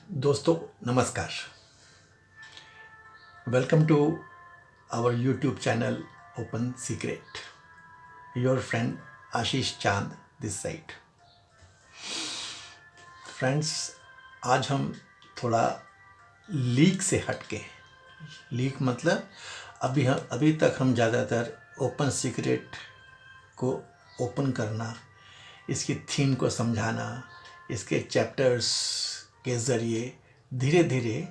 दोस्तों नमस्कार। Welcome to our YouTube channel open secret. Your friend Ashish Chand this side. Friends, आज हम थोड़ा लीक से हटके, लीक मतलब अभी तक हम ज़्यादातर ओपन सीक्रेट को ओपन करना, इसकी थीम को समझाना, इसके चैप्टर्स के ज़रिए धीरे धीरे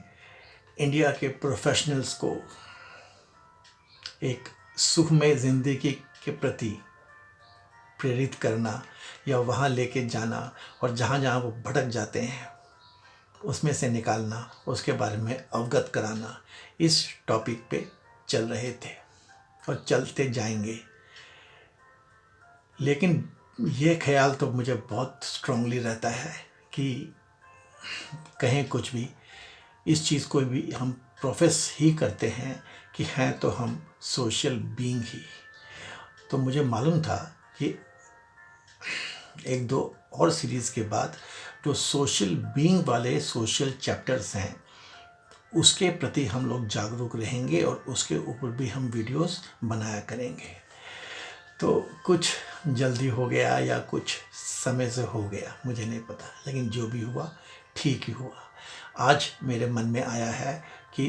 इंडिया के प्रोफेशनल्स को एक सुखमय ज़िंदगी के प्रति प्रेरित करना या वहाँ लेके जाना और जहाँ जहाँ वो भटक जाते हैं उसमें से निकालना, उसके बारे में अवगत कराना, इस टॉपिक पे चल रहे थे और चलते जाएंगे। लेकिन ये ख्याल तो मुझे बहुत स्ट्रांगली रहता है कि कहें कुछ भी, इस चीज़ को भी हम प्रोफेस ही करते हैं कि हैं तो हम सोशल बीइंग ही। तो मुझे मालूम था कि एक दो और सीरीज़ के बाद जो सोशल बीइंग वाले सोशल चैप्टर्स हैं उसके प्रति हम लोग जागरूक रहेंगे और उसके ऊपर भी हम वीडियोस बनाया करेंगे। तो कुछ जल्दी हो गया या कुछ समय से हो गया मुझे नहीं पता, लेकिन जो भी हुआ ठीक ही हुआ। आज मेरे मन में आया है कि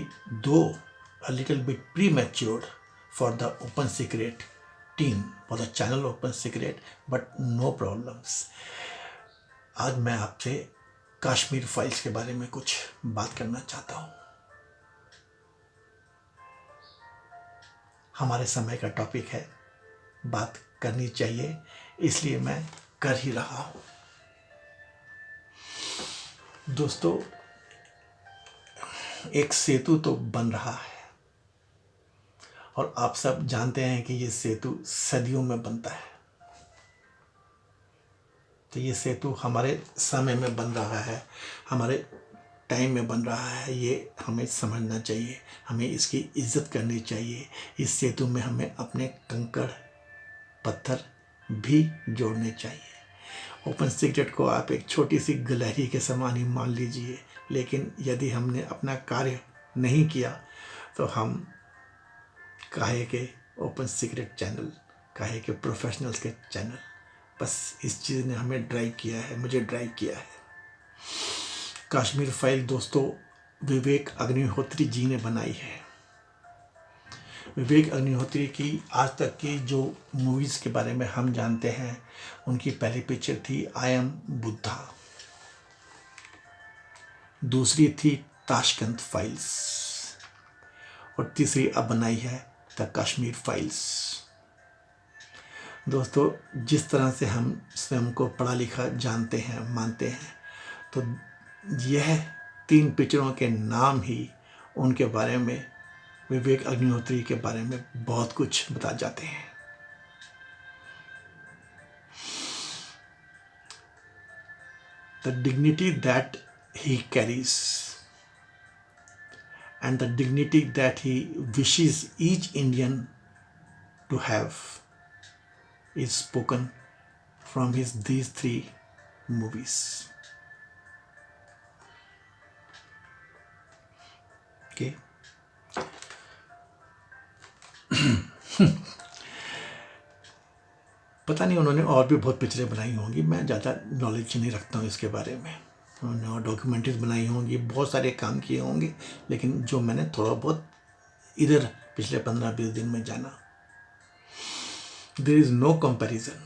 a little bit prematured for the open secret team, for the channel open secret, but no problems. आज मैं आपसे कश्मीर फाइल्स के बारे में कुछ बात करना चाहता हूँ। हमारे समय का टॉपिक है, बात करनी चाहिए, इसलिए मैं कर ही रहा हूँ। दोस्तों, एक सेतु तो बन रहा है और आप सब जानते हैं कि ये सेतु सदियों में बनता है। तो ये सेतु हमारे समय में बन रहा है, हमारे टाइम में बन रहा है, ये हमें समझना चाहिए, हमें इसकी इज्जत करनी चाहिए। इस सेतु में हमें अपने कंकड़ पत्थर भी जोड़ने चाहिए। ओपन सीक्रेट को आप एक छोटी सी गिलहरी के समान ही मान लीजिए, लेकिन यदि हमने अपना कार्य नहीं किया तो हम काहे के ओपन सीक्रेट चैनल, काहे के प्रोफेशनल्स के चैनल, बस इस चीज़ ने हमें ड्राइव किया है, मुझे ड्राइव किया है। कश्मीर फाइल दोस्तों विवेक अग्निहोत्री जी ने बनाई है। विवेक अग्निहोत्री की आज तक की जो मूवीज़ के बारे में हम जानते हैं, उनकी पहली पिक्चर थी आई एम बुद्धा, दूसरी थी ताशकंद फाइल्स और तीसरी अब बनाई है द कश्मीर फाइल्स। दोस्तों, जिस तरह से हम स्वयं को पढ़ा लिखा जानते हैं, मानते हैं, तो यह 3 पिक्चरों के नाम ही उनके बारे में, विवेक अग्निहोत्री के बारे में बहुत कुछ बता जाते हैं। The dignity that he carries and the dignity that he wishes each Indian to have is spoken from these 3 movies. Okay. पता नहीं उन्होंने और भी बहुत पिक्चरें बनाई होंगी, मैं ज़्यादा नॉलेज नहीं रखता हूँ इसके बारे में। उन्होंने और डॉक्यूमेंट्रीज बनाई होंगी, बहुत सारे काम किए होंगे, लेकिन जो मैंने थोड़ा बहुत इधर पिछले 15-20 दिन में जाना, देयर इज़ नो कंपैरिजन।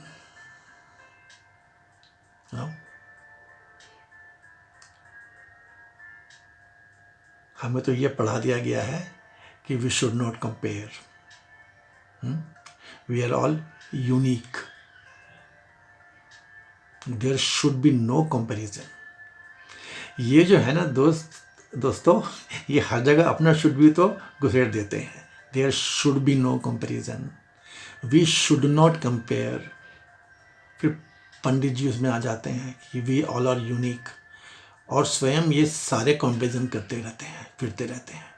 हमें तो ये पढ़ा दिया गया है कि we should not compare, we are all unique, there should be no comparison. ये जो है ना दोस्तों, ये हर जगह अपना शुड भी तो घुसेड़ देते हैं। There should be no comparison, we should not compare. फिर पंडित जी उसमें आ जाते हैं कि वी ऑल आर यूनिक, और स्वयं ये सारे कंपैरिजन करते रहते हैं, फिरते रहते हैं,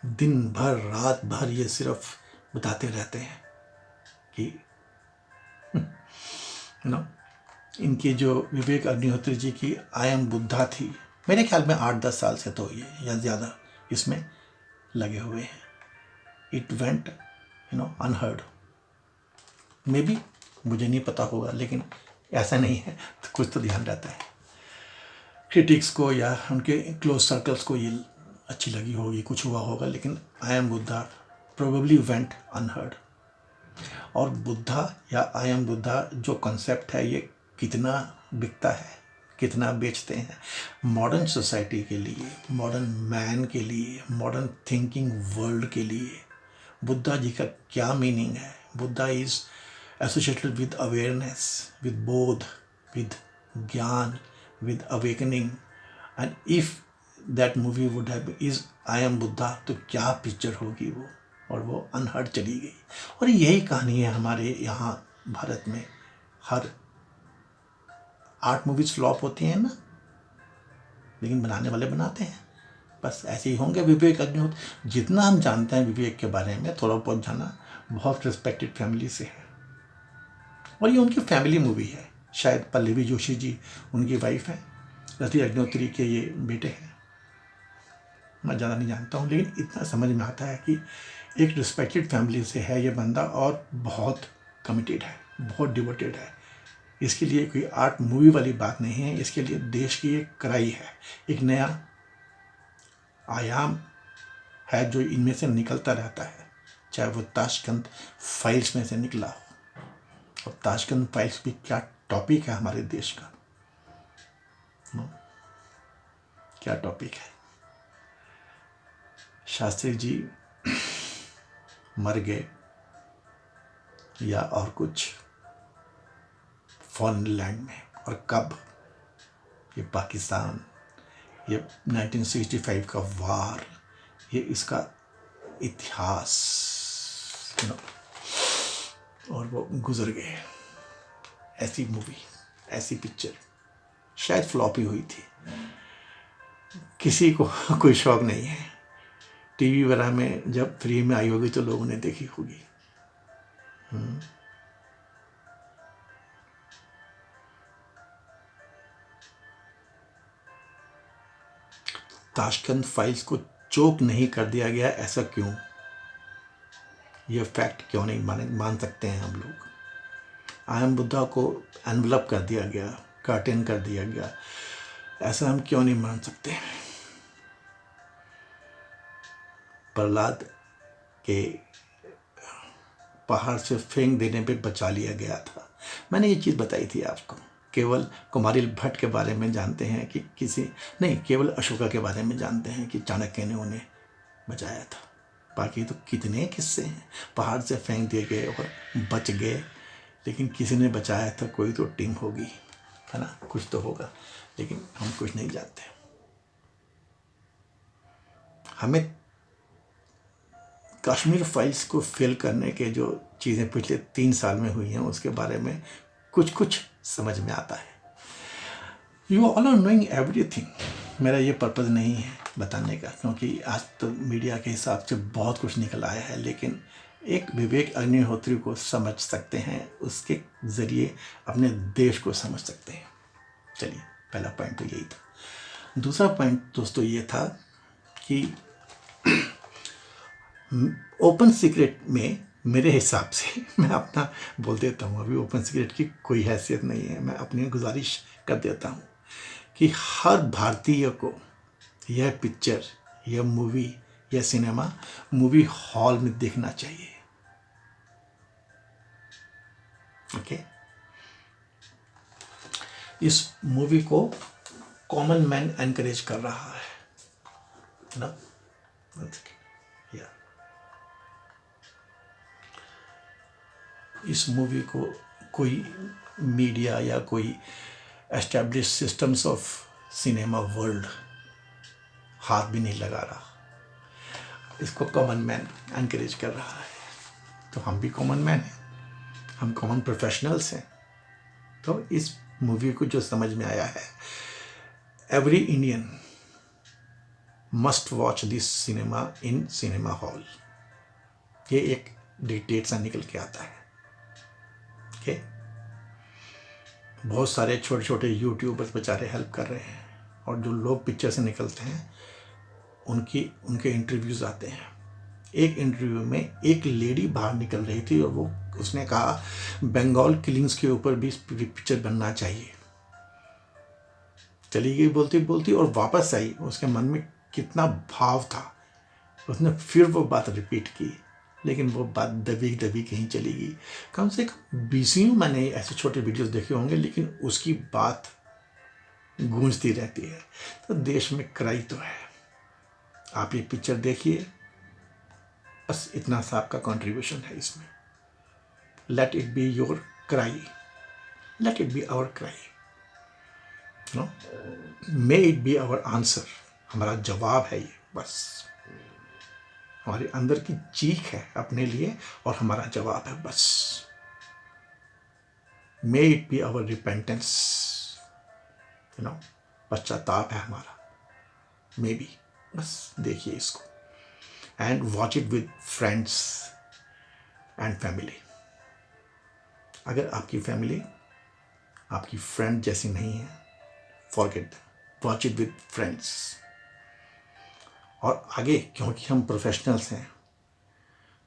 दिन भर रात भर ये सिर्फ बताते रहते हैं कि इनकी जो विवेक अग्निहोत्री जी की आई एम बुद्धा थी, मेरे ख्याल में 8-10 साल से तो ये या ज़्यादा इसमें लगे हुए हैं। It went unheard. May be, मुझे नहीं पता होगा, लेकिन ऐसा नहीं है, तो कुछ तो ध्यान रहता है। क्रिटिक्स को या उनके क्लोज सर्कल्स को ये अच्छी लगी होगी, कुछ हुआ होगा, लेकिन I am Buddha probably went unheard. और बुद्धा या आई एम बुद्धा जो कॉन्सेप्ट है, ये कितना बिकता है, कितना बेचते हैं मॉडर्न सोसाइटी के लिए, मॉडर्न मैन के लिए, मॉडर्न थिंकिंग वर्ल्ड के लिए। बुद्धा जी का क्या मीनिंग है? Buddha is associated with awareness, with बोध, विद ज्ञान, with awakening. And if that movie would have is I am Buddha, तो क्या पिक्चर होगी वो। और वो अनहर्ड चली गई। और यही कहानी है हमारे यहाँ भारत में। हर 8 मूवीज फ्लॉप होती हैं ना, लेकिन बनाने वाले बनाते हैं। बस ऐसे ही होंगे। विवेक अग्निहोत्री, जितना हम जानते हैं विवेक के बारे में, थोड़ा बहुत जाना, बहुत रिस्पेक्टेड फैमिली से है, और ये उनकी फैमिली मूवी है। शायद पल्लवी जोशी जी उनकी वाइफ है, रति अग्निहोत्री के ये बेटे हैं। मैं ज़्यादा नहीं जानता हूँ, लेकिन इतना समझ में आता है कि एक रिस्पेक्टेड फैमिली से है ये बंदा, और बहुत कमिटेड है, बहुत डिवोटेड है। इसके लिए कोई आर्ट मूवी वाली बात नहीं है, इसके लिए देश की एक कड़ाई है, एक नया आयाम है जो इनमें से निकलता रहता है, चाहे वो ताशकंद फाइल्स में से निकला हो। और ताशकंद फाइल्स भी क्या टॉपिक है हमारे देश का, क्या टॉपिक है। शास्त्री जी मर गए या और कुछ फॉरेन लैंड में, और कब, ये पाकिस्तान, ये 1965 का वार, ये इसका इतिहास, और वो गुजर गए। ऐसी मूवी, ऐसी पिक्चर शायद फ्लॉप ही हुई थी, किसी को कोई शौक नहीं है। टीवी वगैरह में जब फ्री में आई होगी तो लोगों ने देखी होगी। ताशकंद फाइल्स को चोक नहीं कर दिया गया, ऐसा क्यों? ये फैक्ट क्यों नहीं मान सकते हैं हम लोग? आई एम बुद्धा को एनवलप कर दिया गया, कर्टेन कर दिया गया, ऐसा हम क्यों नहीं मान सकते? प्रहलाद के पहाड़ से फेंक देने पे बचा लिया गया था। मैंने ये चीज़ बताई थी आपको। केवल कुमारिल भट्ट के बारे में जानते हैं कि केवल अशोका के बारे में जानते हैं कि चाणक्य ने उन्हें बचाया था। बाकी तो कितने किस्से हैं, पहाड़ से फेंक दिए गए और बच गए, लेकिन किसी ने बचाया था। कोई तो टीम होगी, है ना, कुछ तो होगा, लेकिन हम कुछ नहीं जानते। हमें कश्मीर फाइल्स को फिल करने के जो चीज़ें पिछले 3 साल में हुई हैं, उसके बारे में कुछ समझ में आता है। You all are knowing everything. मेरा ये पर्पज़ नहीं है बताने का, क्योंकि आज तो मीडिया के हिसाब से बहुत कुछ निकल आया है, लेकिन एक विवेक अग्निहोत्री को समझ सकते हैं, उसके ज़रिए अपने देश को समझ सकते हैं। चलिए, पहला पॉइंट तो यही था। दूसरा पॉइंट दोस्तों ये था कि ओपन सीक्रेट में, मेरे हिसाब से, मैं अपना बोल देता हूँ, अभी ओपन सीक्रेट की कोई हैसियत नहीं है, मैं अपनी गुजारिश कर देता हूँ कि हर भारतीय को यह पिक्चर, यह मूवी, यह सिनेमा मूवी हॉल में देखना चाहिए। ओके, इस मूवी को कॉमन मैन एनकरेज कर रहा है ना। इस मूवी को कोई मीडिया या कोई establish systems of cinema world हाथ भी नहीं लगा रहा, इसको कॉमन मैन एनकरेज कर रहा है। तो हम भी कॉमन मैन हैं, हम कॉमन प्रोफेशनल्स हैं। तो इस मूवी को जो समझ में आया है, every Indian must watch this cinema in cinema hall, ये एक डिक्टेट सा निकल के आता है। ओके, बहुत सारे छोटे छोटे यूट्यूबर्स बेचारे हेल्प कर रहे हैं, और जो लोग पिक्चर से निकलते हैं उनके इंटरव्यूज़ आते हैं। एक इंटरव्यू में एक लेडी बाहर निकल रही थी और उसने कहा बंगाल किलिंग्स के ऊपर भी पिक्चर बनना चाहिए। चली गई बोलती बोलती और वापस आई। उसके मन में कितना भाव था, उसने फिर वो बात रिपीट की, लेकिन वो बात दबी दबी कहीं चली गई। कम से कम 20 मैंने ऐसे छोटे वीडियोस देखे होंगे, लेकिन उसकी बात गूंजती रहती है। तो देश में क्राई तो है। आप ये पिक्चर देखिए, बस इतना सा आपका कंट्रीब्यूशन है इसमें। Let it be your cry, let it be our cry, no, may it be our answer. हमारा जवाब है ये, बस हमारे अंदर की चीख है अपने लिए और हमारा जवाब है, बस may it be our repentance, you know, पश्चाताप है हमारा, मे बी। बस देखिए इसको and watch it with friends and family. अगर आपकी फैमिली आपकी फ्रेंड जैसी नहीं है, forget them, watch it with friends. और आगे, क्योंकि हम प्रोफेशनल्स हैं,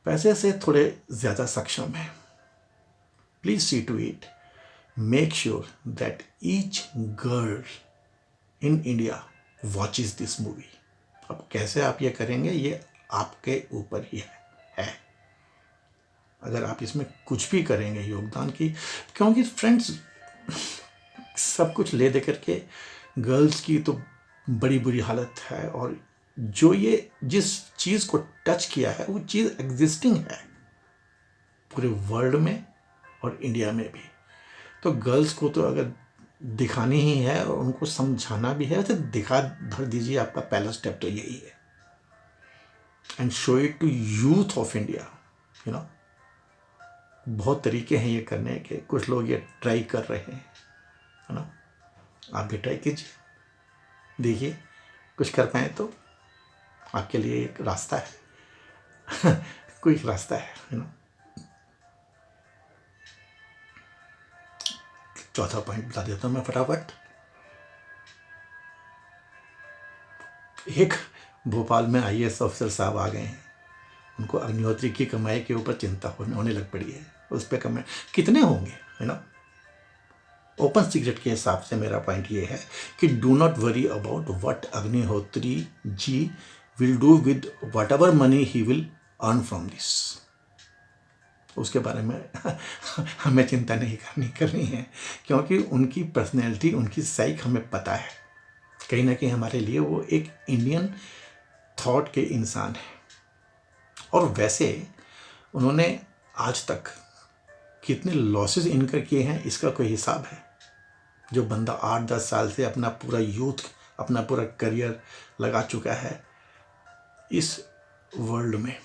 पैसे से थोड़े ज़्यादा सक्षम हैं, please see to it, make sure that each girl in India watches this movie. अब कैसे आप ये करेंगे, ये आपके ऊपर ही है। अगर आप इसमें कुछ भी करेंगे योगदान की, क्योंकि फ्रेंड्स सब कुछ ले दे करके गर्ल्स की तो बड़ी बुरी हालत है, और जो ये जिस चीज़ को टच किया है वो चीज़ एग्जिस्टिंग है पूरे वर्ल्ड में और इंडिया में भी। तो गर्ल्स को तो अगर दिखानी ही है और उनको समझाना भी है, तो दिखा धर दीजिए। आपका पहला स्टेप तो यही है, and show it to youth of India. You know, बहुत तरीके हैं ये करने के, कुछ लोग ये ट्राई कर रहे हैं, है ना। आप भी ट्राई कीजिए, देखिए कुछ कर पाए तो आपके लिए एक रास्ता है कोई रास्ता है, यू नो। चौथा पॉइंट बता देता हूँ मैं फटाफट। एक भोपाल में IAS ऑफिसर साहब आ गए हैं, उनको अग्निहोत्री की कमाई के ऊपर चिंता होने लग पड़ी है। उस पर कमाई कितने होंगे, है ना। ओपन सीक्रेट के हिसाब से मेरा पॉइंट ये है कि do not worry about what Agnihotri ji will do with whatever money he will earn from this. उसके बारे में हमें चिंता नहीं करनी है, क्योंकि उनकी पर्सनैलिटी, उनकी साइक हमें पता है। कहीं ना कहीं हमारे लिए वो एक इंडियन थॉट के इंसान है। और वैसे उन्होंने आज तक कितने लॉसेस इनकर किए हैं, इसका कोई हिसाब है। जो बंदा 8-10 साल से अपना पूरा यूथ, अपना पूरा करियर लगा चुका है इस वर्ल्ड में,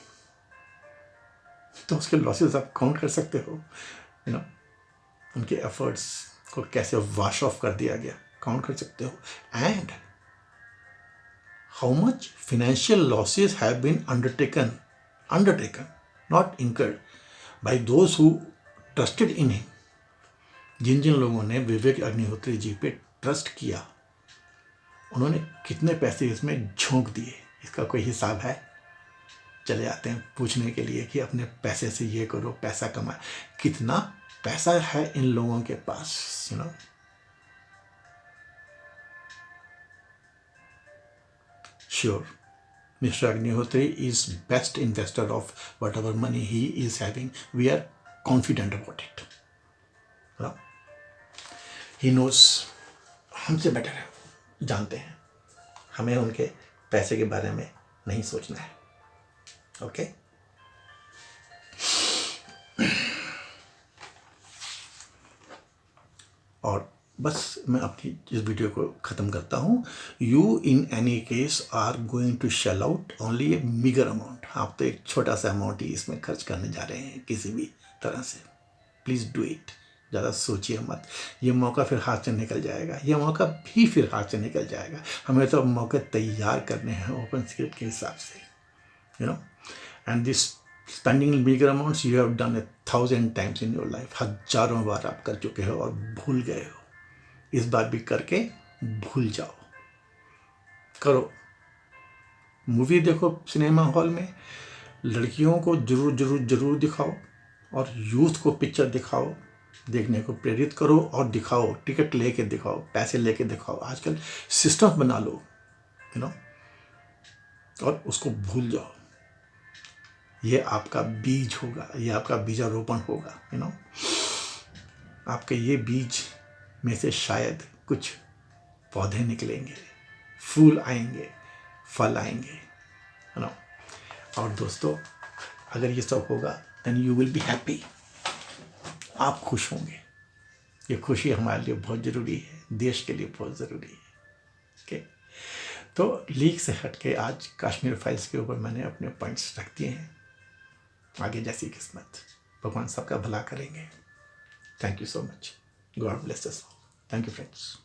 तो उसके लॉसेस आप काउंट कर सकते हो, यू नो। उनके एफर्ट्स को कैसे वॉश ऑफ कर दिया गया, काउंट कर सकते हो। And how much financial losses have been undertaken, not incurred by those who trusted in him. जिन जिन लोगों ने विवेक अग्निहोत्री जी पे ट्रस्ट किया, उन्होंने कितने पैसे इसमें झोंक दिए, इसका कोई हिसाब है। चले आते हैं पूछने के लिए कि अपने पैसे से ये करो, पैसा कमाए। कितना पैसा है इन लोगों के पास, you know. Sure, mister Agnihotri is best investor of whatever money he is having. We are confident about it. He knows, हमसे बेटर है, जानते हैं। हमें उनके पैसे के बारे में नहीं सोचना है, ओके। और बस मैं अपनी इस वीडियो को ख़त्म करता हूँ। You in any case are going to shell out only a meagre amount. आप तो एक छोटा सा अमाउंट ही इसमें खर्च करने जा रहे हैं किसी भी तरह से। प्लीज़ डू इट, ज़्यादा सोचिए मत। ये मौका फिर हाथ से निकल जाएगा, ये मौका भी फिर हाथ से निकल जाएगा। हमें तो मौके तैयार करने हैं ओपन सीक्रेट के हिसाब से, you know. And this spending bigger amounts you have done 1000 times in your life. हजारों बार आप कर चुके हो और भूल गए हो। इस बार भी करके भूल जाओ, करो। मूवी देखो सिनेमा हॉल में, लड़कियों को जरूर जरूर जरूर दिखाओ और यूथ को पिक्चर दिखाओ, देखने को प्रेरित करो और दिखाओ, टिकट लेके दिखाओ, पैसे लेके दिखाओ। आजकल सिस्टम बना लो, यू नो, और उसको भूल जाओ। ये आपका बीज होगा, ये आपका बीजारोपण होगा, यू नो। आपके ये बीज में से शायद कुछ पौधे निकलेंगे, फूल आएंगे, फल आएंगे, यू नो। और दोस्तों, अगर ये सब होगा then you will be happy. आप खुश होंगे। ये खुशी हमारे लिए बहुत ज़रूरी है, देश के लिए बहुत ज़रूरी है। ओके, तो लीक से हटके आज कश्मीर फाइल्स के ऊपर मैंने अपने पॉइंट्स रख दिए हैं। आगे जैसी किस्मत, भगवान सबका भला करेंगे। Thank you so much. God bless us. Thank you friends.